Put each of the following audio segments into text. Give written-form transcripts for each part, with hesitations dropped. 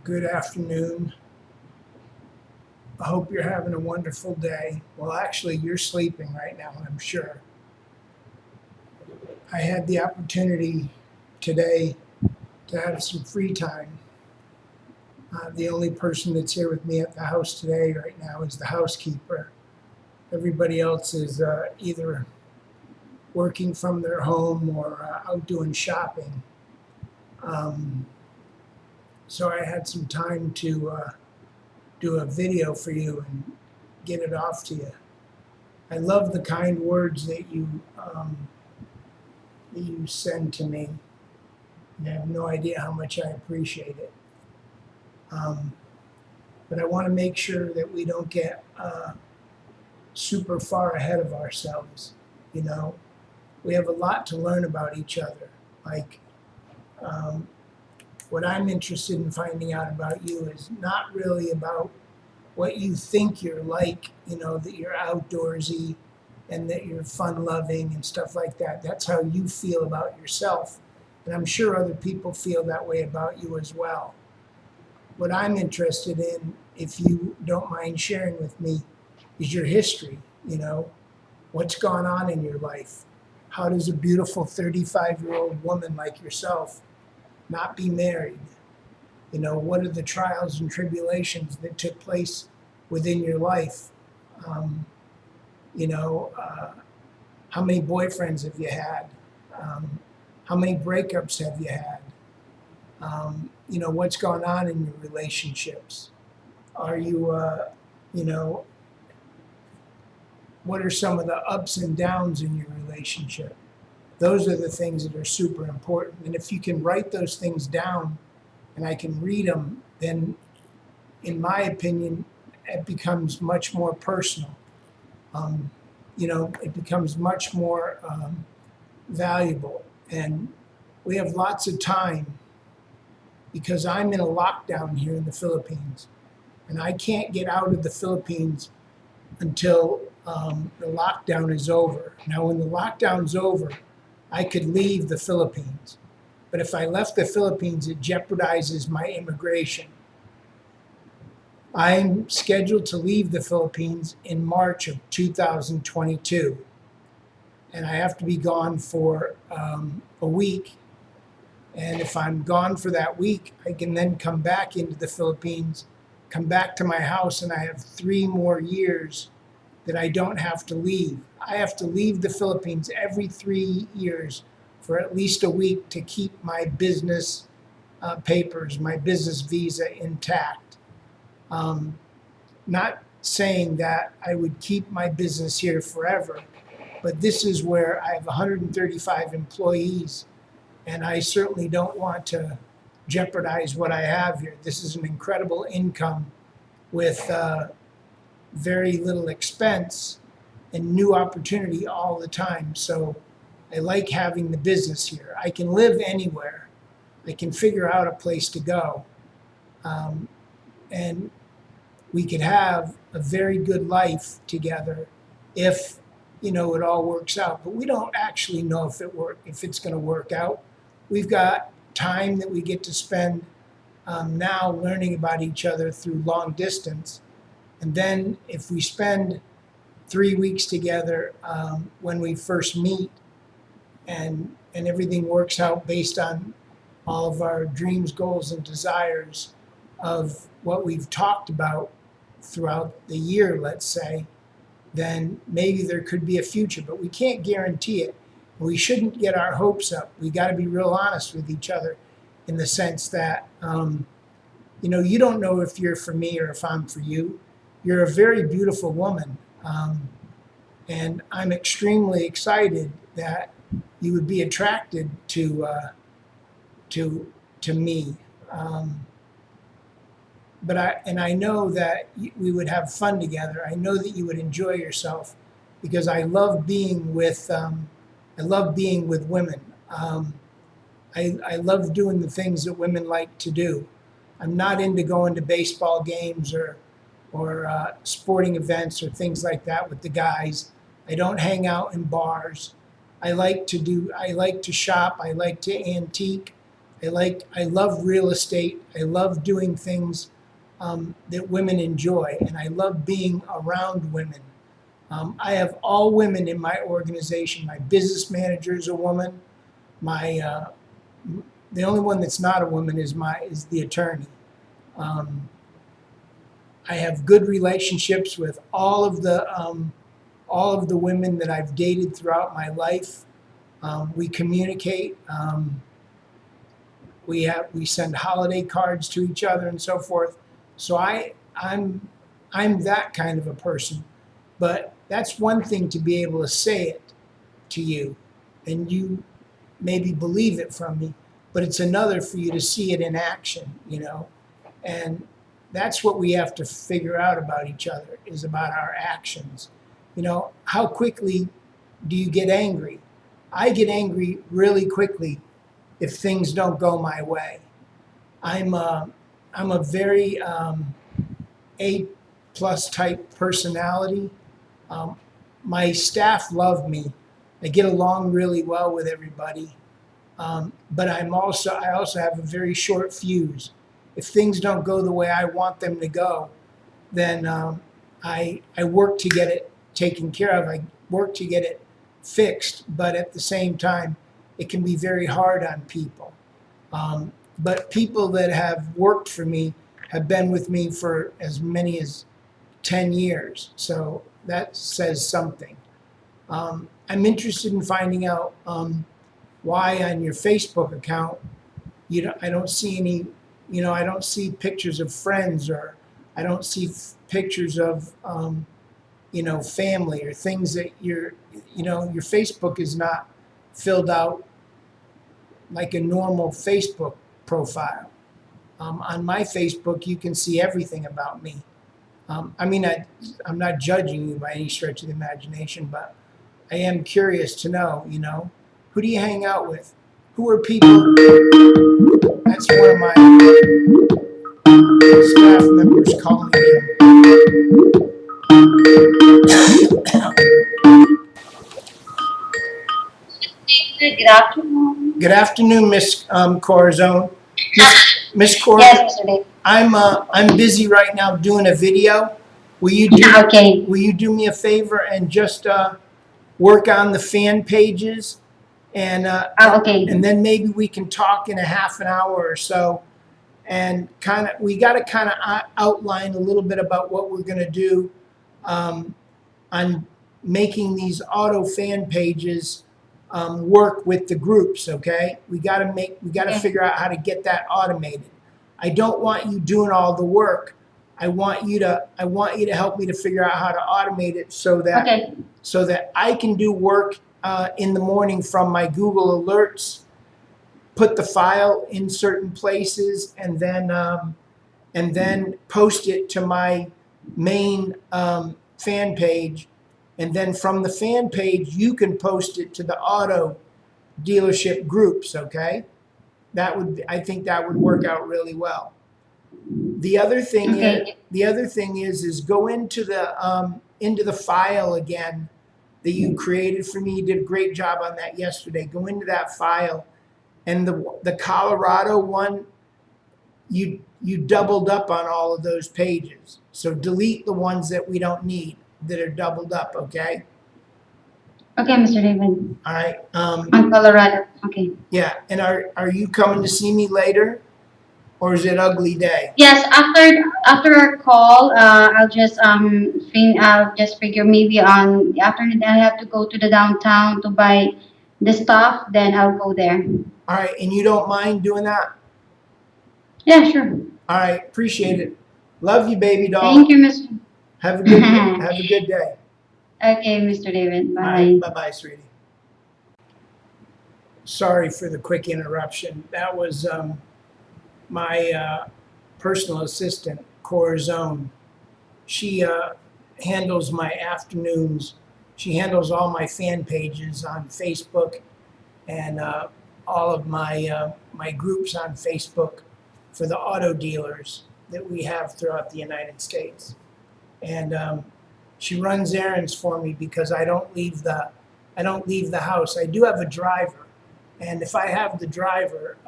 Good afternoon. I hope you're having a wonderful day. Well, actually, you're sleeping right now, I'm sure. I had the opportunity today to have some free time. The only person that's here with me at the house today right now is the housekeeper. Everybody else is either working from their home or out doing shopping. So I had some time to do a video for you and get it off to you. I love the kind words that you send to me. You have no idea how much I appreciate it. But I want to make sure that we don't get super far ahead of ourselves. You know, we have a lot to learn about each other. Like, what I'm interested in finding out about you is not really about what you think you're like, you know, that you're outdoorsy and that you're fun-loving and stuff like that. That's how you feel about yourself. And I'm sure other people feel that way about you as well. What I'm interested in, if you don't mind sharing with me, is your history, you know. What's gone on in your life? How does a beautiful 35-year-old woman like yourself not be married? You know, what are the trials and tribulations that took place within your life? You know, how many boyfriends have you had? How many breakups have you had? You know, what's going on in your relationships? Are you, you know, what are some of the ups and downs in your relationship? Those are the things that are super important. And if you can write those things down and I can read them, then in my opinion, it becomes much more personal. You know, it becomes much more valuable. And we have lots of time because I'm in a lockdown here in the Philippines. And I can't get out of the Philippines until the lockdown is over. Now, when the lockdown's over, I could leave the Philippines. But if I left the Philippines, it jeopardizes my immigration. I'm scheduled to leave the Philippines in March of 2022. And I have to be gone for a week. And if I'm gone for that week, I can then come back into the Philippines, come back to my house, and I have 3 more years that I don't have to leave. I have to leave the Philippines every 3 years for at least a week to keep my business papers, my business visa intact. Not saying that I would keep my business here forever, but this is where I have 135 employees, and I certainly don't want to jeopardize what I have here. This is an incredible income with very little expense and new opportunity all the time. So I like having the business here. I can live anywhere. I can figure out a place to go. And we could have a very good life together if, you know, it all works out. But we don't actually know if it's going to work out. We've got time that we get to spend now learning about each other through long distance. And then if we spend 3 weeks together when we first meet and everything works out based on all of our dreams, goals, and desires of what we've talked about throughout the year, let's say, then maybe there could be a future, but we can't guarantee it. We shouldn't get our hopes up. We got to be real honest with each other in the sense that, you know, you don't know if you're for me or if I'm for you. You're a very beautiful woman, and I'm extremely excited that you would be attracted to me. But I know that we would have fun together. I know that you would enjoy yourself because I love being with women. I love doing the things that women like to do. I'm not into going to baseball games or sporting events or things like that with the guys. I don't hang out in bars. I like to shop. I like to antique. I love real estate. I love doing things that women enjoy, and I love being around women. I have all women in my organization. My business manager is a woman. My the only one that's not a woman is the attorney. Um, I have good relationships with all of the women that I've dated throughout my life. We communicate. We send holiday cards to each other and so forth. So I'm that kind of a person. But that's one thing to be able to say it to you, and you maybe believe it from me. But it's another for you to see it in action, And that's what we have to figure out about each other, is about our actions. How quickly do you get angry? I get angry really quickly if things don't go my way. I'm a very A plus type personality. Um, my staff love me. I get along really well with everybody. But I also have a very short fuse. If things don't go the way I want them to go, then I work to get it taken care of. I work to get it fixed, but at the same time, it can be very hard on people. But people that have worked for me have been with me for as many as 10 years. So that says something. I'm interested in finding out why on your Facebook account I don't see any, I don't see pictures of friends, or I don't see pictures of family or things that your Facebook is not filled out like a normal Facebook profile. On my Facebook, you can see everything about me. I'm not judging you by any stretch of the imagination, but I am curious to know, who do you hang out with? Who are people? That's one of my staff members calling me. Good afternoon. Good afternoon, Miss Corazon. Miss Yes, Mr. Dave. I'm busy right now doing a video. Okay. Will you do me a favor and just work on the fan pages, and Okay. and then maybe we can talk in a half an hour or so, and we got to kind of outline a little bit about what we're going to do on making these auto fan pages work with the groups. Okay, we got to Okay. figure out how to get that automated. I don't want you doing all the work. I want you to help me to figure out how to automate it so that I can do work in the morning from my Google alerts, put the file in certain places, and then post it to my main fan page, and then from the fan page you can post it to the auto dealership groups. Okay, I think that would work out really well. The other thing is go into the file again that you created for me. You did a great job on that yesterday. Go into that file, and the Colorado one, you doubled up on all of those pages. So delete the ones that we don't need that are doubled up. Okay. Okay, Mr. David. All right. On Colorado. Okay. Yeah. And are you coming to see me later, or is it ugly day? Yes, after our call, I'll just figure maybe on the afternoon I have to go to the downtown to buy the stuff, then I'll go there. All right. And you don't mind doing that? Yeah, sure. All right. Appreciate it. Love you, baby doll. Thank you, Mr. Have a good day. Okay, Mr. David. Bye. All right. Bye-bye, sweetie. Sorry for the quick interruption. That was my personal assistant, Corazon. She handles my afternoons. She handles all my fan pages on Facebook, and all of my groups on Facebook for the auto dealers that we have throughout the United States. And she runs errands for me because I don't leave the house. I do have a driver, and if I have the driver,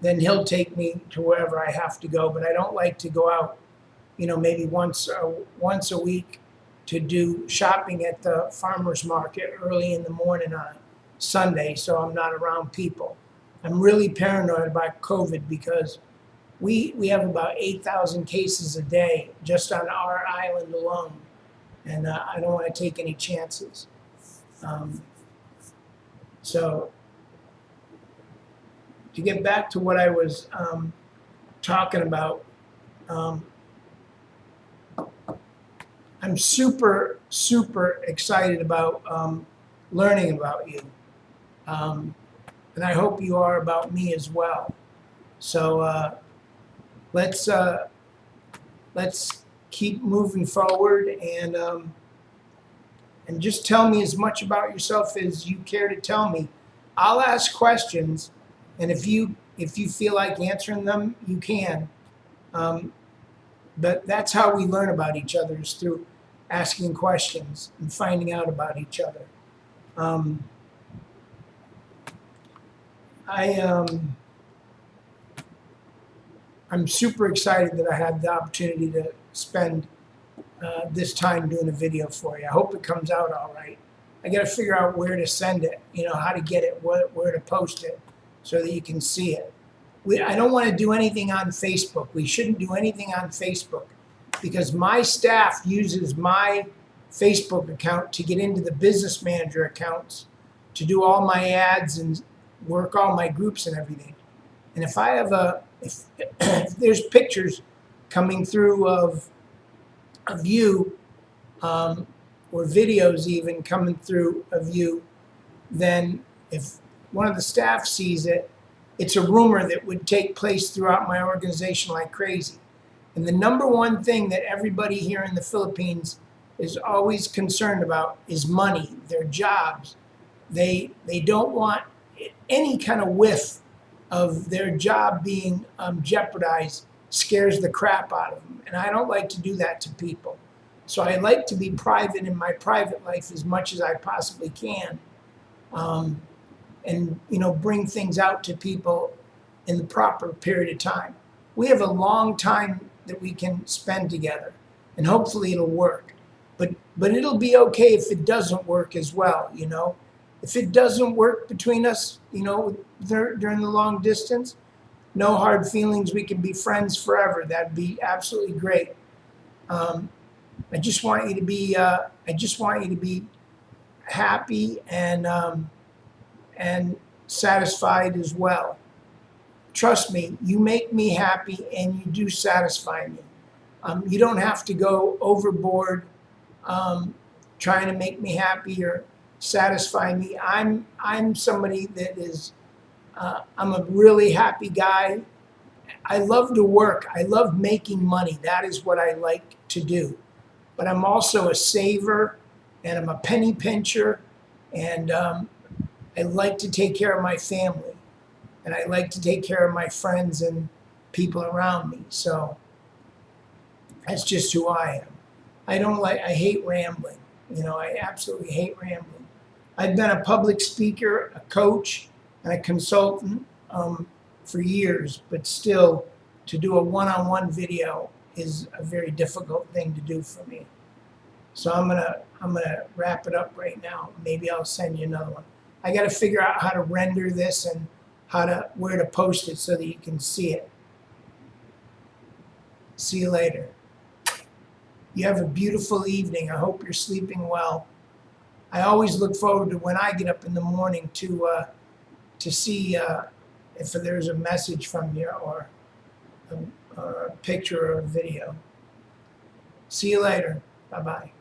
then he'll take me to wherever I have to go. But I don't like to go out, maybe once a week to do shopping at the farmer's market early in the morning on Sunday, so I'm not around people. I'm really paranoid about COVID because we have about 8,000 cases a day just on our island alone, and I don't want to take any chances. So to get back to what I was talking about, I'm super, super excited about learning about you. And I hope you are about me as well. So let's keep moving forward, and just tell me as much about yourself as you care to tell me. I'll ask questions, and if you feel like answering them, you can. But that's how we learn about each other, is through asking questions and finding out about each other. I'm super excited that I had the opportunity to spend this time doing a video for you. I hope it comes out all right. I got to figure out where to send it, how to get it, where to post it, so that you can see it. I don't want to do anything on Facebook. We shouldn't do anything on Facebook because my staff uses my Facebook account to get into the business manager accounts, to do all my ads and work all my groups and everything. And if I have if there's pictures coming through of you, or videos even coming through of you, then if one of the staff sees it, it's a rumor that would take place throughout my organization like crazy. And the number one thing that everybody here in the Philippines is always concerned about is money, their jobs. They don't want any kind of whiff of their job being jeopardized. Scares the crap out of them. And I don't like to do that to people. So I like to be private in my private life as much as I possibly can. And bring things out to people in the proper period of time. We have a long time that we can spend together, and hopefully it'll work. But it'll be okay if it doesn't work as well. If it doesn't work between us, during the long distance, no hard feelings. We can be friends forever. That'd be absolutely great. I just want you to be. I just want you to be happy and satisfied as well. Trust me, you make me happy and you do satisfy me. You don't have to go overboard trying to make me happy or satisfy me. I'm somebody that is, I'm a really happy guy. I love to work. I love making money. That is what I like to do. But I'm also a saver, and I'm a penny pincher, and I like to take care of my family, and I like to take care of my friends and people around me. So that's just who I am. I hate rambling. I absolutely hate rambling. I've been a public speaker, a coach, and a consultant for years, but still, to do a one-on-one video is a very difficult thing to do for me. So I'm gonna wrap it up right now. Maybe I'll send you another one. I got to figure out how to render this and where to post it so that you can see it. See you later. You have a beautiful evening. I hope you're sleeping well. I always look forward to when I get up in the morning to see if there's a message from you or a picture or a video. See you later. Bye-bye.